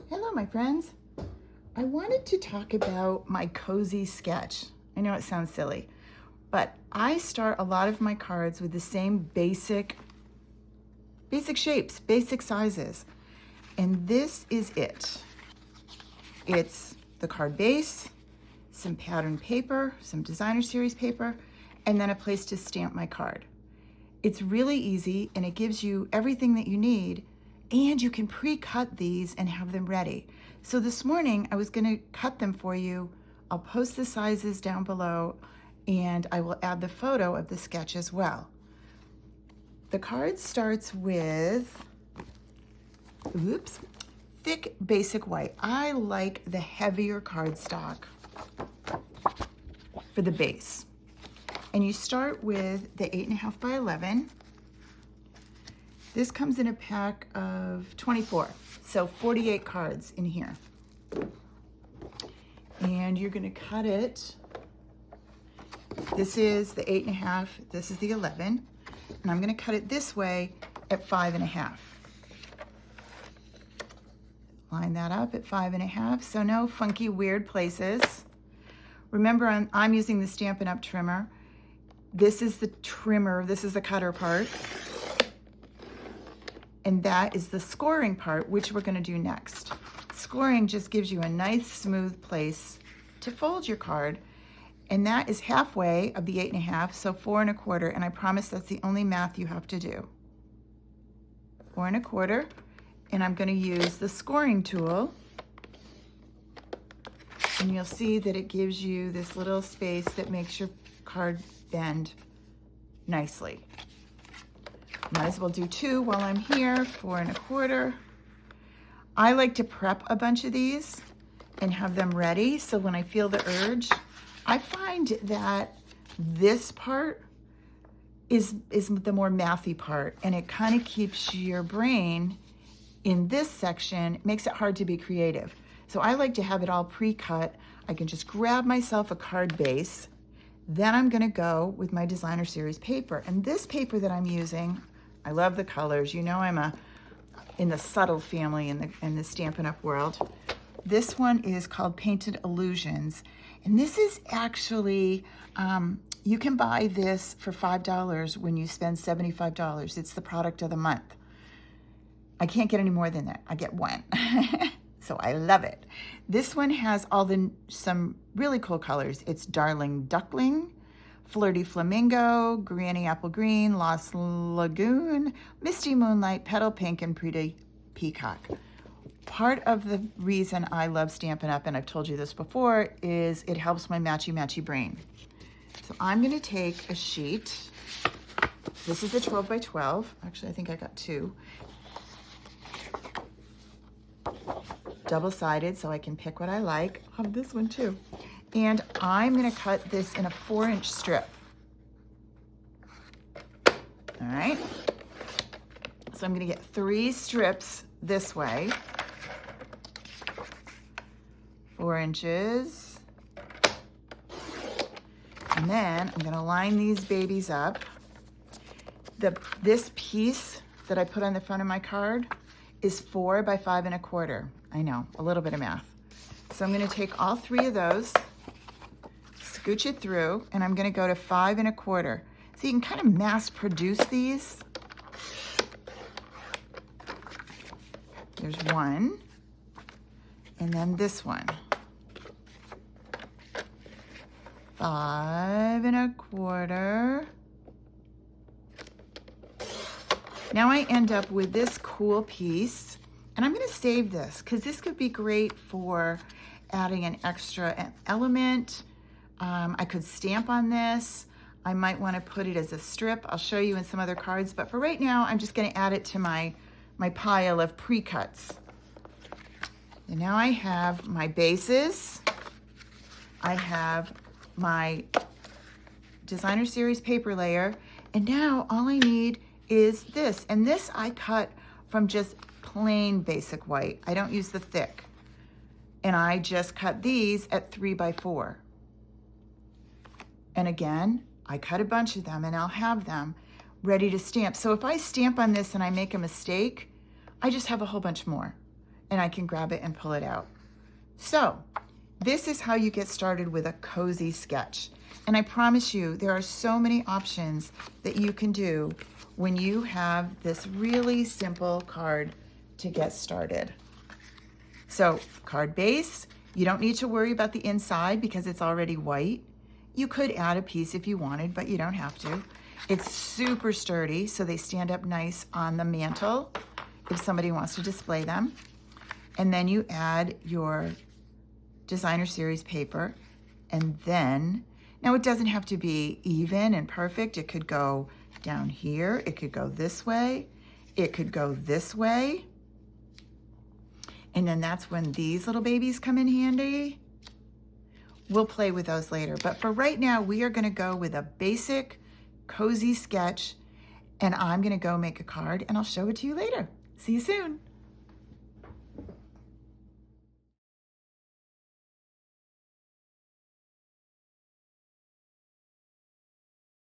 Hello, my friends. I wanted to talk about my cozy sketch. I know it sounds silly, but I start a lot of my cards with the same basic shapes, basic sizes. And this is it. It's the card base, some pattern paper, some designer series paper, and then a place to stamp my card. It's really easy and it gives you everything that you need, and you can pre-cut these and have them ready. So this morning I was gonna cut them for you. I'll post the sizes down below and I will add the photo of the sketch as well. The card starts with, thick basic white. I like the heavier cardstock for the base. And you start with the 8.5 by 11. This comes in a pack of 24, so 48 cards in here. And you're gonna cut it. This is the 8.5, this is the 11. And I'm gonna cut it this way at 5.5. Line that up at 5.5, so no funky weird places. Remember, I'm using the Stampin' Up! Trimmer. This is the trimmer, this is the cutter part. And that is the scoring part, which we're gonna do next. Scoring just gives you a nice smooth place to fold your card. And that is halfway of the 8.5, so 4.25, and I promise that's the only math you have to do. 4.25, and I'm gonna use the scoring tool. And you'll see that it gives you this little space that makes your card bend nicely. Might as well do 2 while I'm here, 4.25. I like to prep a bunch of these and have them ready, so when I feel the urge, I find that this part is the more mathy part, and it kind of keeps your brain in this section. It makes it hard to be creative. So I like to have it all pre-cut. I can just grab myself a card base. Then I'm gonna go with my designer series paper. And this paper that I'm using, I love the colors. You know I'm in the subtle family in the Stampin' Up! World. This one is called Painted Illusions. And this is actually, you can buy this for $5 when you spend $75. It's the product of the month. I can't get any more than that. I get one. So I love it. This one has some really cool colors. It's Darling Duckling, Flirty Flamingo, Granny Apple Green, Lost Lagoon, Misty Moonlight, Petal Pink, and Pretty Peacock. Part of the reason I love Stampin' Up!, and I've told you this before, is it helps my matchy-matchy brain. So I'm gonna take a sheet. This is a 12 by 12. Actually, I think I got 2. Double-sided, so I can pick what I like. I have this one too. And I'm gonna cut this in a 4-inch strip. All right. So I'm gonna get 3 strips this way. 4 inches. And then I'm gonna line these babies up. This piece that I put on the front of my card is 4 by 5.25. I know, a little bit of math. So I'm gonna take all 3 of those, scooch it through, and I'm gonna go to 5.25. So you can kind of mass produce these. There's one, and then this one. 5.25. Now I end up with this cool piece, and I'm gonna save this because this could be great for adding an extra element. I could stamp on this. I might wanna put it as a strip. I'll show you in some other cards, but for right now, I'm just gonna add it to my pile of pre-cuts. And now I have my bases. I have my designer series paper layer, and now all I need is this. And this I cut from just plain basic white. I don't use the thick. And I just cut these at 3 by 4. And again, I cut a bunch of them and I'll have them ready to stamp. So if I stamp on this and I make a mistake, I just have a whole bunch more. and I can grab it and pull it out. So this is how you get started with a cozy sketch. And I promise you, there are so many options that you can do when you have this really simple card to get started. So card base, you don't need to worry about the inside because it's already white. You could add a piece if you wanted, but you don't have to. It's super sturdy, so they stand up nice on the mantle if somebody wants to display them. And then you add your designer series paper, and then, now it doesn't have to be even and perfect. It could go down here, it could go this way, it could go this way. And then that's when these little babies come in handy. We'll play with those later, but for right now, we are gonna go with a basic cozy sketch, and I'm gonna go make a card and I'll show it to you later. See you soon.